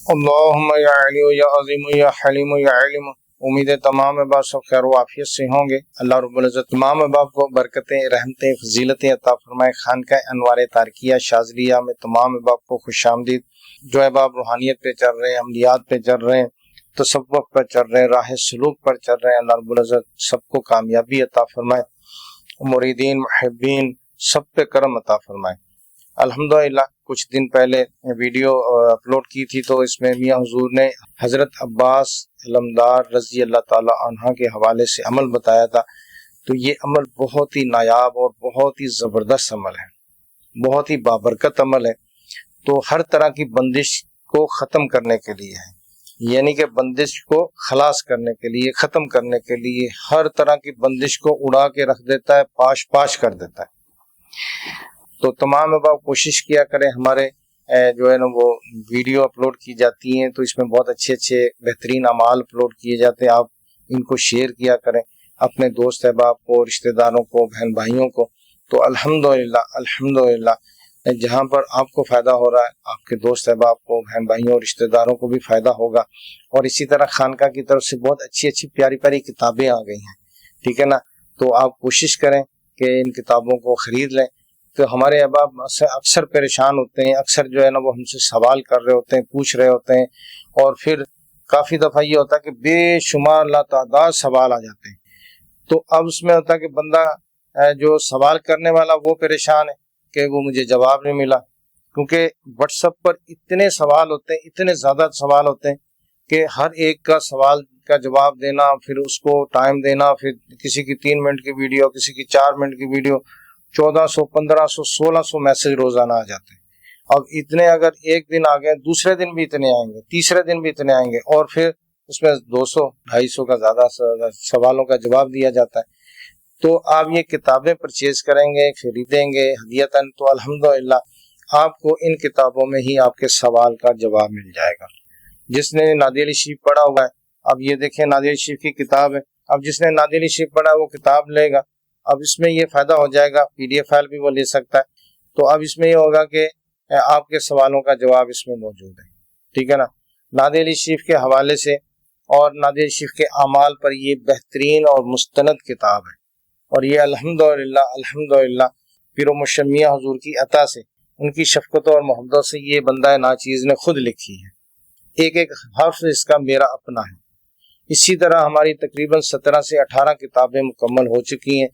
اللہم یا علی یا عظیم یا حلیم یا علم۔ امید ہے تمام احباب سب خیر و عافیت سے ہوں گے۔ اللہ رب العزت تمام احباب کو برکتیں، رحمتیں، فضیلتیں عطا فرمائے۔ خانقاہ انوار تارکیہ شاذلیہ میں تمام احباب کو خوش آمدید۔ جو احباب روحانیت پہ چل رہے ہیں، عملیات پہ چل رہے ہیں، تصوف پر چل رہے ہیں، راہ سلوک پر چل رہے ہیں، اللہ رب العزت سب کو کامیابی عطا فرمائے۔ مریدین، محبین سب پہ کرم عطا فرمائے۔ الحمدللہ کچھ دن پہلے ویڈیو اپلوڈ کی تھی، تو اس میں میاں حضور نے حضرت عباس علمدار رضی اللہ تعالی عنہ کے حوالے سے عمل بتایا تھا۔ تو یہ عمل بہت ہی نایاب اور بہت ہی زبردست عمل ہے، بہت ہی بابرکت عمل ہے۔ تو ہر طرح کی بندش کو ختم کرنے کے لیے ہے، یعنی کہ بندش کو خلاص کرنے کے لیے، ختم کرنے کے لیے، ہر طرح کی بندش کو اڑا کے رکھ دیتا ہے، پاش پاش کر دیتا ہے۔ تو تمام احباب کوشش کیا کریں، ہمارے جو ہے نا وہ ویڈیو اپلوڈ کی جاتی ہیں، تو اس میں بہت اچھے اچھے بہترین اعمال اپلوڈ کیے جاتے ہیں۔ آپ ان کو شیئر کیا کریں اپنے دوست احباب کو، رشتہ داروں کو، بہن بھائیوں کو۔ تو الحمدللہ جہاں پر آپ کو فائدہ ہو رہا ہے، آپ کے دوست احباب کو، بہن بھائیوں، رشتہ داروں کو بھی فائدہ ہوگا۔ اور اسی طرح خانقاہ کی طرف سے بہت اچھی اچھی پیاری پیاری کتابیں آ گئی ہیں، ٹھیک ہے نا۔ تو آپ کوشش کریں کہ ان کتابوں کو خرید لیں۔ تو ہمارے احباب اکثر پریشان ہوتے ہیں، اکثر جو ہے نا وہ ہم سے سوال کر رہے ہوتے ہیں، پوچھ رہے ہوتے ہیں، اور پھر کافی دفعہ یہ ہوتا ہے کہ بے شمار لاتعداد سوال آ جاتے ہیں۔ تو اب اس میں ہوتا ہے کہ بندہ جو سوال کرنے والا وہ پریشان ہے کہ وہ مجھے جواب نہیں ملا، کیونکہ واٹس ایپ پر اتنے سوال ہوتے ہیں، اتنے زیادہ سوال ہوتے ہیں کہ ہر ایک کا سوال کا جواب دینا، پھر اس کو ٹائم دینا، پھر کسی کی 3 منٹ کی ویڈیو، کسی کی 4 منٹ کی ویڈیو، 1400 1500 1600 میسج روزانہ آ جاتے ہیں۔ اب اتنے اگر ایک دن آ گئے، دوسرے دن بھی اتنے آئیں گے، تیسرے دن بھی اتنے آئیں گے، اور پھر اس میں 200 250 کا زیادہ سوالوں کا جواب دیا جاتا ہے۔ تو آپ یہ کتابیں پرچیز کریں گے، خریدیں گے ہدیتاً، تو الحمدللہ آپ کو ان کتابوں میں ہی آپ کے سوال کا جواب مل جائے گا۔ جس نے نادی علی شریف پڑھا ہوا ہے، اب یہ دیکھیں نادی علی شریف کی کتاب ہے، اب جس نے نادی علی شریف پڑھا ہے وہ کتاب لے گا، اب اس میں یہ فائدہ ہو جائے گا، پی ڈی ایف فائل بھی وہ لے سکتا ہے۔ تو اب اس میں یہ ہوگا کہ آپ کے سوالوں کا جواب اس میں موجود ہے، ٹھیک ہے نا۔ نادی علی شریف کے حوالے سے اور نادی علی شریف کے اعمال پر یہ بہترین اور مستند کتاب ہے، اور یہ الحمدللہ پیر و مرشد میاں حضور کی عطا سے، ان کی شفقت اور محبت سے یہ بندہ ناچیز نے خود لکھی ہے۔ ایک ایک حرف اس کا میرا اپنا ہے۔ اسی طرح ہماری تقریباً 17 سے 18 کتابیں مکمل ہو چکی ہیں۔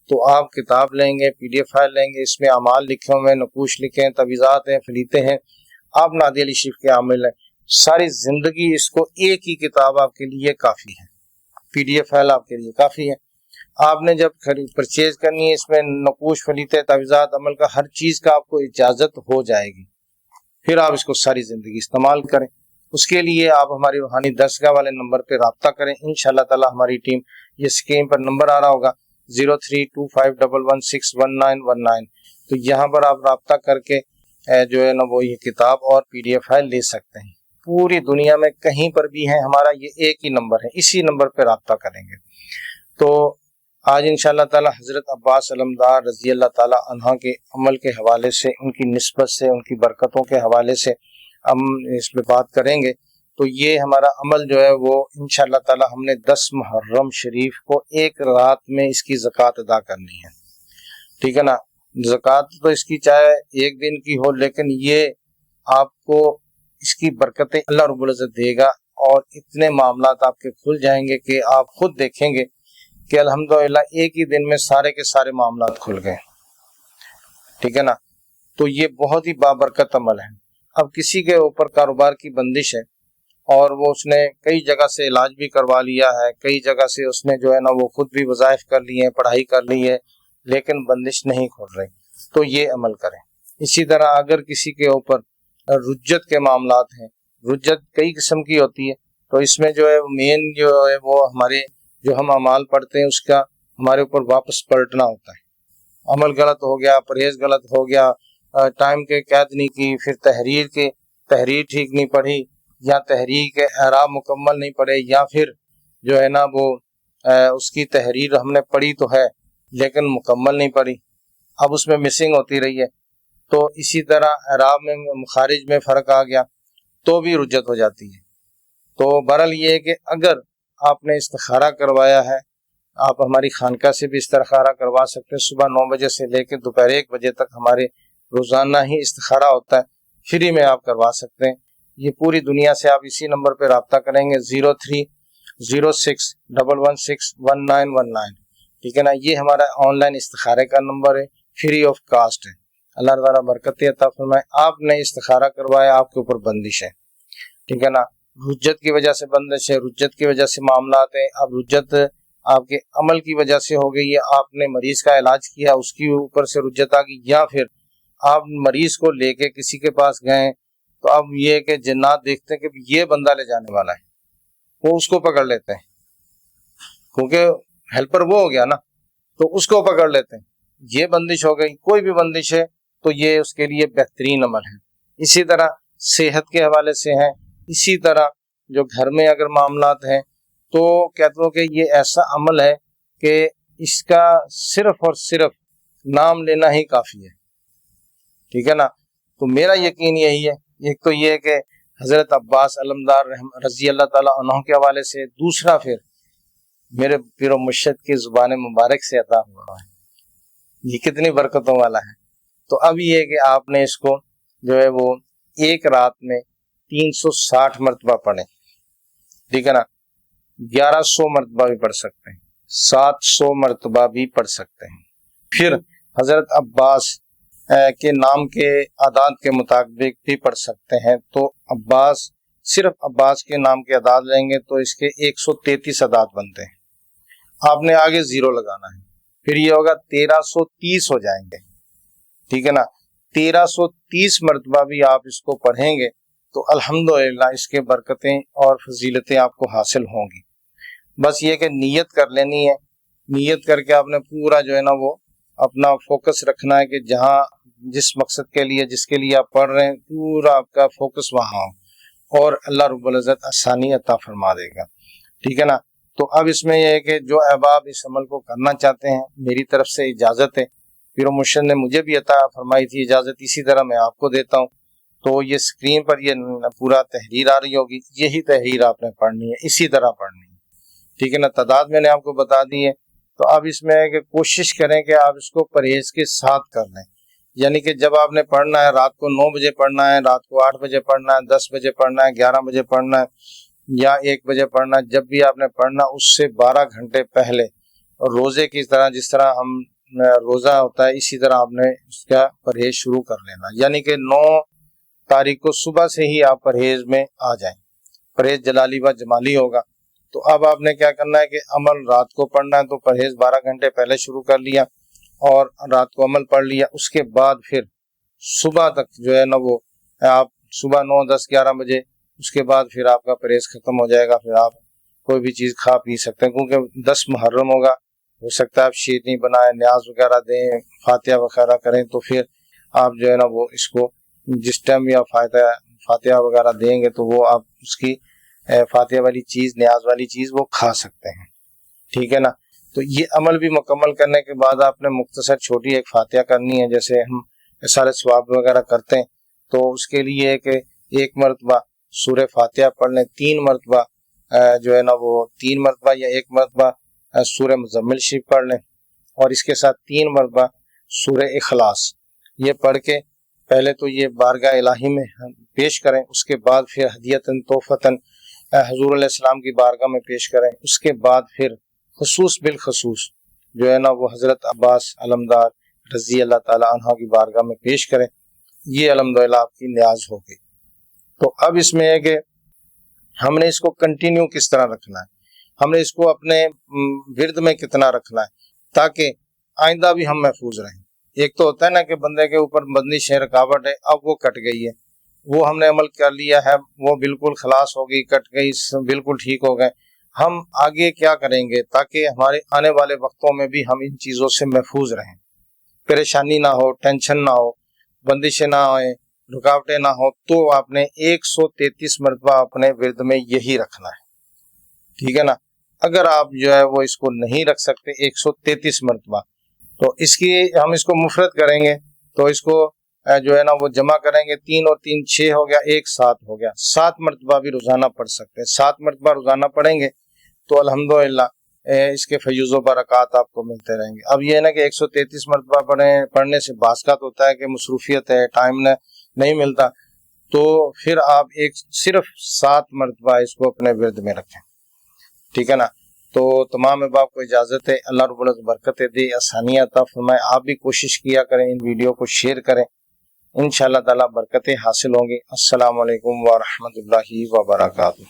تو آپ کتاب لیں گے، پی ڈی ایف فائل لیں گے، اس میں اعمال لکھے ہوئے ہیں، نقوش لکھے ہیں، تویزات ہیں، فلیتے ہیں، آپ نادی علی شریف کے عامل ہیں۔ ساری زندگی اس کو ایک ہی کتاب آپ کے لیے کافی ہے، پی ڈی ایف فائل آپ کے لیے کافی ہے۔ آپ نے جب پرچیز کرنی ہے، اس میں نقوش، فلیتے، تویزات، عمل کا ہر چیز کا آپ کو اجازت ہو جائے گی، پھر آپ اس کو ساری زندگی استعمال کریں۔ اس کے لیے آپ ہماری روحانی درسگاہ والے نمبر پہ رابطہ کریں، انشاءاللہ تعالی ہماری ٹیم، یہ اسکرین پر نمبر آ رہا ہوگا 0325116919، تو یہاں پر آپ رابطہ کر کے جو ہے نا وہ یہ کتاب اور پی ڈی ایف فائل لے سکتے ہیں۔ پوری دنیا میں کہیں پر بھی ہیں، ہمارا یہ ایک ہی نمبر ہے، اسی نمبر پہ رابطہ کریں گے۔ تو آج انشاءاللہ تعالی حضرت عباس علمدار رضی اللہ تعالی عنہ کے عمل کے حوالے سے، ان کی نسبت سے، ان کی برکتوں کے حوالے سے ہم اس پہ بات کریں گے۔ تو یہ ہمارا عمل جو ہے وہ انشاءاللہ تعالی ہم نے 10 محرم شریف کو ایک رات میں اس کی زکوٰۃ ادا کرنی ہے، ٹھیک ہے نا۔ زکوٰۃ تو اس کی چاہے ایک دن کی ہو، لیکن یہ آپ کو اس کی برکتیں اللہ رب العزت دے گا، اور اتنے معاملات آپ کے کھل جائیں گے کہ آپ خود دیکھیں گے کہ الحمدللہ ایک ہی دن میں سارے کے سارے معاملات کھل گئے، ٹھیک ہے نا۔ تو یہ بہت ہی بابرکت عمل ہے۔ اب کسی کے اوپر کاروبار کی بندش ہے، اور وہ اس نے کئی جگہ سے علاج بھی کروا لیا ہے، کئی جگہ سے اس نے جو ہے نا وہ خود بھی وظائف کر لی ہیں، پڑھائی کر لی ہے، لیکن بندش نہیں کھل رہی، تو یہ عمل کریں۔ اسی طرح اگر کسی کے اوپر رجت کے معاملات ہیں، رجت کئی قسم کی ہوتی ہے، تو اس میں جو ہے مین جو ہے وہ ہمارے جو ہم اعمال پڑھتے ہیں اس کا ہمارے اوپر واپس پلٹنا ہوتا ہے۔ عمل غلط ہو گیا، پرہیز غلط ہو گیا، ٹائم کے قید نہیں کی، پھر تحریر ٹھیک نہیں پڑھی، یا تحریر کے اعراب مکمل نہیں پڑھے، یا پھر جو ہے نا وہ اس کی تحریر ہم نے پڑھی تو ہے لیکن مکمل نہیں پڑھی، اب اس میں مسنگ ہوتی رہی ہے۔ تو اسی طرح اعراب میں، مخارج میں فرق آ گیا، تو بھی رجت ہو جاتی ہے۔ تو بہرحال یہ ہے کہ اگر آپ نے استخارہ کروایا ہے، آپ ہماری خانقاہ سے بھی استخارہ کروا سکتے ہیں۔ صبح 9 بجے سے لے کے دوپہر 1 بجے تک ہمارے روزانہ ہی استخارہ ہوتا ہے، فری میں آپ کروا سکتے ہیں۔ یہ پوری دنیا سے آپ اسی نمبر پہ رابطہ کریں گے 030611611919، ٹھیک ہے نا۔ یہ ہمارا آن لائن استخارے کا نمبر ہے، فری آف کاسٹ ہے۔ اللہ تعالیٰ برکت عطا فرمائے۔ آپ نے استخارہ کروایا، آپ کے اوپر بندش ہے، ٹھیک ہے نا۔ رجت کی وجہ سے بندش ہے، رجت کی وجہ سے معاملات ہیں۔ اب رجت آپ کے عمل کی وجہ سے ہو گئی ہے، آپ نے مریض کا علاج کیا، اس کی اوپر سے رجت آ گئی، یا پھر آپ مریض کو لے کے کسی کے پاس گئے تو اب یہ کہ جنات دیکھتے ہیں کہ یہ بندہ لے جانے والا ہے، وہ اس کو پکڑ لیتے ہیں، کیونکہ ہیلپر وہ ہو گیا نا، تو اس کو پکڑ لیتے ہیں۔ یہ بندش ہو گئی۔ کوئی بھی بندش ہے تو یہ اس کے لیے بہترین عمل ہے۔ اسی طرح صحت کے حوالے سے ہیں، اسی طرح جو گھر میں اگر معاملات ہیں تو کہتے ہو کہ یہ ایسا عمل ہے کہ اس کا صرف اور صرف نام لینا ہی کافی ہے، ٹھیک ہے نا۔ تو میرا یقین یہی ہے، ایک تو یہ ہے کہ حضرت عباس علمدار رضی اللہ تعالیٰ عنہ کے حوالے سے، دوسرا پھر میرے پیر و مرشد کی زبان مبارک سے عطا ہوا ہے۔ یہ کتنی برکتوں والا ہے۔ تو اب یہ ہے کہ آپ نے اس کو جو ہے وہ ایک رات میں 360 مرتبہ پڑھیں، ٹھیک ہے نا۔ 1100 مرتبہ بھی پڑھ سکتے ہیں، 700 مرتبہ بھی پڑھ سکتے ہیں۔ پھر حضرت عباس کے نام کے اعداد کے مطابق بھی پڑھ سکتے ہیں۔ تو عباس، صرف عباس کے نام کے اعداد لیں گے تو اس کے 133 اعداد بنتے ہیں۔ آپ نے آگے 0 لگانا ہے، پھر یہ ہوگا 1330 ہو جائیں گے، ٹھیک ہے نا۔ 1330 مرتبہ بھی آپ اس کو پڑھیں گے تو الحمدللہ اس کے برکتیں اور فضیلتیں آپ کو حاصل ہوں گی۔ بس یہ کہ نیت کر لینی ہے، نیت کر کے آپ نے پورا جو ہے نا وہ اپنا فوکس رکھنا ہے کہ جہاں جس مقصد کے لیے، جس کے لیے آپ پڑھ رہے ہیں، پورا آپ کا فوکس وہاں ہو، اور اللہ رب العزت آسانی عطا فرما دے گا، ٹھیک ہے نا۔ تو اب اس میں یہ ہے کہ جو احباب اس عمل کو کرنا چاہتے ہیں، میری طرف سے اجازت ہے، پیر و مرشد نے مجھے بھی عطا فرمائی تھی اجازت، اسی طرح میں آپ کو دیتا ہوں۔ تو یہ اسکرین پر یہ پورا تحریر آ رہی ہوگی، یہی تحریر آپ نے پڑھنی ہے، اسی طرح پڑھنی ہے، ٹھیک ہے نا۔ تعداد میں نے آپ کو بتا دی ہے۔ تو اب اس میں ہے کہ کوشش کریں کہ آپ اس کو پرہیز کے ساتھ کر لیں، یعنی کہ جب آپ نے پڑھنا ہے رات کو 9 بجے پڑھنا ہے، رات کو 8 بجے پڑھنا ہے، 10 بجے پڑھنا ہے، 11 بجے پڑھنا ہے، یا 1 بجے پڑھنا ہے، جب بھی آپ نے پڑھنا اس سے 12 گھنٹے پہلے، اور روزے کی طرح جس طرح ہم روزہ ہوتا ہے اسی طرح آپ نے اس کا پرہیز شروع کر لینا، یعنی کہ 9 تاریخ کو صبح سے ہی آپ پرہیز میں آ جائیں، پرہیز جلالی و جمالی ہوگا۔ تو اب آپ نے کیا کرنا ہے کہ عمل رات کو پڑھنا ہے تو پرہیز 12 گھنٹے پہلے شروع کر لیا اور رات کو عمل پڑھ لیا، اس کے بعد پھر صبح تک جو ہے نا وہ آپ صبح 9 10 11 بجے اس کے بعد پھر آپ کا پرہیز ختم ہو جائے گا، پھر آپ کوئی بھی چیز کھا پی سکتے ہیں، کیونکہ 10 محرم ہوگا، ہو سکتا ہے آپ شیرنی بنائیں، نیاز وغیرہ دیں، فاتحہ وغیرہ کریں، تو پھر آپ جو ہے نا وہ اس کو جس ٹائم بھی آپ فاتحہ وغیرہ دیں گے تو وہ آپ اس کی فاتحہ والی چیز، نیاز والی چیز وہ کھا سکتے ہیں، ٹھیک ہے نا۔ تو یہ عمل بھی مکمل کرنے کے بعد آپ نے مختصر چھوٹی ایک فاتحہ کرنی ہے، جیسے ہم سارے ثواب وغیرہ کرتے ہیں، تو اس کے لیے ہے کہ 1 مرتبہ سورہ فاتحہ پڑھ لیں، 3 مرتبہ جو ہے نا وہ 3 مرتبہ یا 1 مرتبہ سورہ مزمل شریف پڑھ لیں، اور اس کے ساتھ 3 مرتبہ سورہ اخلاص یہ پڑھ کے پہلے تو یہ بارگاہ الہی میں پیش کریں، اس کے بعد پھر ہدیتاً تحفتاً حضور علیہ السلام کی بارگاہ میں پیش کریں، اس کے بعد پھر خصوص بالخصوص جو ہے نا وہ حضرت عباس علمدار رضی اللہ تعالی عنہ کی بارگاہ میں پیش کریں، یہ الحمدللہ آپ کی نیاز ہو گئی۔ تو اب اس میں ہے کہ ہم نے اس کو کنٹینیو کس طرح رکھنا ہے، ہم نے اس کو اپنے ورد میں کتنا رکھنا ہے تاکہ آئندہ بھی ہم محفوظ رہیں۔ ایک تو ہوتا ہے نا کہ بندے کے اوپر بندش ہے، رکاوٹ ہے، اب وہ کٹ گئی ہے، وہ ہم نے عمل کر لیا ہے، وہ بالکل خلاص ہو گئی، کٹ گئی، بالکل ٹھیک ہو گئے، ہم آگے کیا کریں گے تاکہ ہمارے آنے والے وقتوں میں بھی ہم ان چیزوں سے محفوظ رہیں، پریشانی نہ ہو، ٹینشن نہ ہو، بندشیں نہ ہوئیں، رکاوٹیں نہ ہو۔ تو آپ نے 133 مرتبہ اپنے ورد میں یہی رکھنا ہے، ٹھیک ہے نا۔ اگر آپ جو ہے وہ اس کو نہیں رکھ سکتے 133 مرتبہ، تو اس کی ہم اس کو مفرد کریں گے تو اس کو جو ہے نا وہ جمع کریں گے، 3 اور 3 6 ہو گیا، 1 7 ہو گیا، 7 مرتبہ بھی روزانہ پڑھ سکتے ہیں۔ 7 مرتبہ روزانہ پڑھیں گے تو الحمدللہ اس کے فیوز و برکات آپ کو ملتے رہیں گے۔ اب یہ ہے نا کہ 133 مرتبہ پڑھنے سے بعض اوقات ہوتا ہے کہ مصروفیت ہے، ٹائم نہیں ملتا، تو پھر آپ صرف 7 مرتبہ اس کو اپنے ورد میں رکھیں، ٹھیک ہے نا۔ تو تمام احباب کو اجازت ہے، اللہ رب العزت برکتیں دے، آسانیاں عطا فرمائے۔ آپ بھی کوشش کیا کریں، ان ویڈیو کو شیئر کریں، انشاءاللہ تعالی برکتیں حاصل ہوں گی۔ السلام علیکم ورحمۃ اللہ وبرکاتہ۔